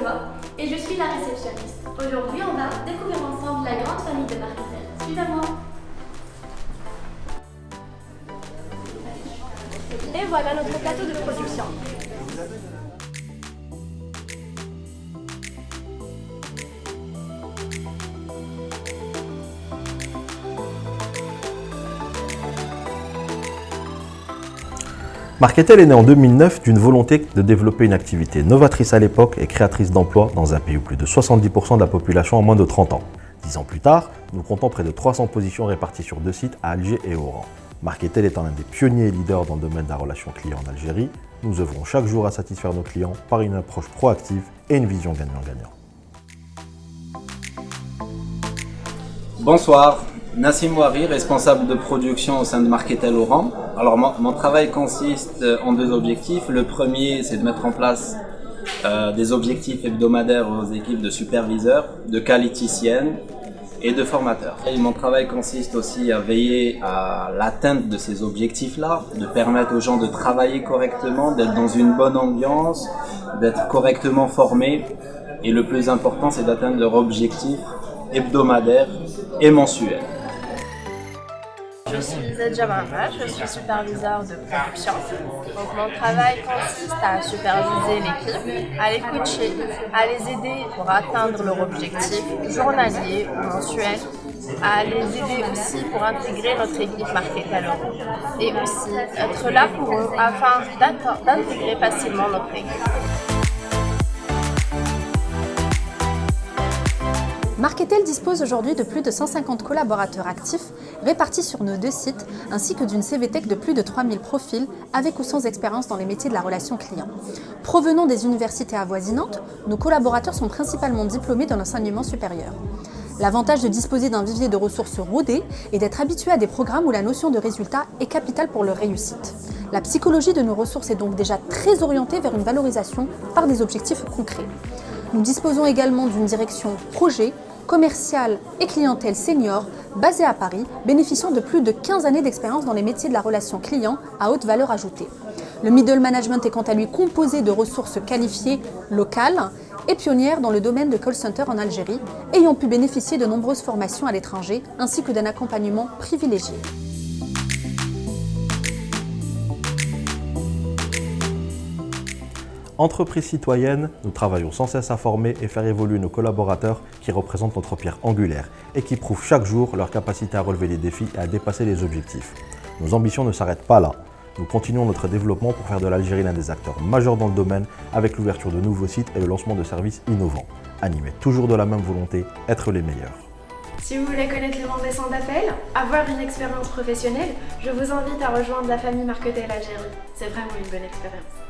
Thomas et je suis la réceptionniste. Aujourd'hui, on va découvrir ensemble la grande famille de Marketel. Suivez-moi. Et voilà notre plateau de production. Marketel est né en 2009 d'une volonté de développer une activité novatrice à l'époque et créatrice d'emplois dans un pays où plus de 70% de la population a moins de 30 ans. 10 ans plus tard, nous comptons près de 300 positions réparties sur 2 sites à Alger et Oran. Marketel étant l'un des pionniers et leaders dans le domaine de la relation client en Algérie, nous œuvrons chaque jour à satisfaire nos clients par une approche proactive et une vision gagnant-gagnant. Bonsoir, Nassim Ouari, responsable de production au sein de Marketel Oran. Alors mon travail consiste en 2 objectifs. Le premier, c'est de mettre en place des objectifs hebdomadaires aux équipes de superviseurs, de qualiticiennes et de formateurs. Et mon travail consiste aussi à veiller à l'atteinte de ces objectifs-là, de permettre aux gens de travailler correctement, d'être dans une bonne ambiance, d'être correctement formés. Et le plus important, c'est d'atteindre leur objectif hebdomadaire et mensuel. Je suis Zadja Marra, je suis superviseur de production. Donc mon travail consiste à superviser l'équipe, à les coacher, à les aider pour atteindre leur objectif journalier ou mensuel, à les aider aussi pour intégrer notre équipe Marketel Oran et aussi être là pour eux afin d'intégrer facilement notre équipe. Marketel dispose aujourd'hui de plus de 150 collaborateurs actifs répartis sur nos 2 sites, ainsi que d'une CVTech de plus de 3000 profils, avec ou sans expérience dans les métiers de la relation client. Provenant des universités avoisinantes, nos collaborateurs sont principalement diplômés dans l'enseignement supérieur. L'avantage de disposer d'un vivier de ressources rodées est d'être habitué à des programmes où la notion de résultat est capitale pour leur réussite. La psychologie de nos ressources est donc déjà très orientée vers une valorisation par des objectifs concrets. Nous disposons également d'une direction projet, commerciale et clientèle senior basée à Paris, bénéficiant de plus de 15 années d'expérience dans les métiers de la relation client à haute valeur ajoutée. Le middle management est quant à lui composé de ressources qualifiées locales et pionnières dans le domaine de call center en Algérie, ayant pu bénéficier de nombreuses formations à l'étranger ainsi que d'un accompagnement privilégié. Entreprise citoyenne, nous travaillons sans cesse à former et faire évoluer nos collaborateurs qui représentent notre pierre angulaire et qui prouvent chaque jour leur capacité à relever les défis et à dépasser les objectifs. Nos ambitions ne s'arrêtent pas là. Nous continuons notre développement pour faire de l'Algérie l'un des acteurs majeurs dans le domaine avec l'ouverture de nouveaux sites et le lancement de services innovants. Animés toujours de la même volonté, être les meilleurs. Si vous voulez connaître les mondes des centres d'appel, avoir une expérience professionnelle, je vous invite à rejoindre la famille Marketel Algérie. C'est vraiment une bonne expérience.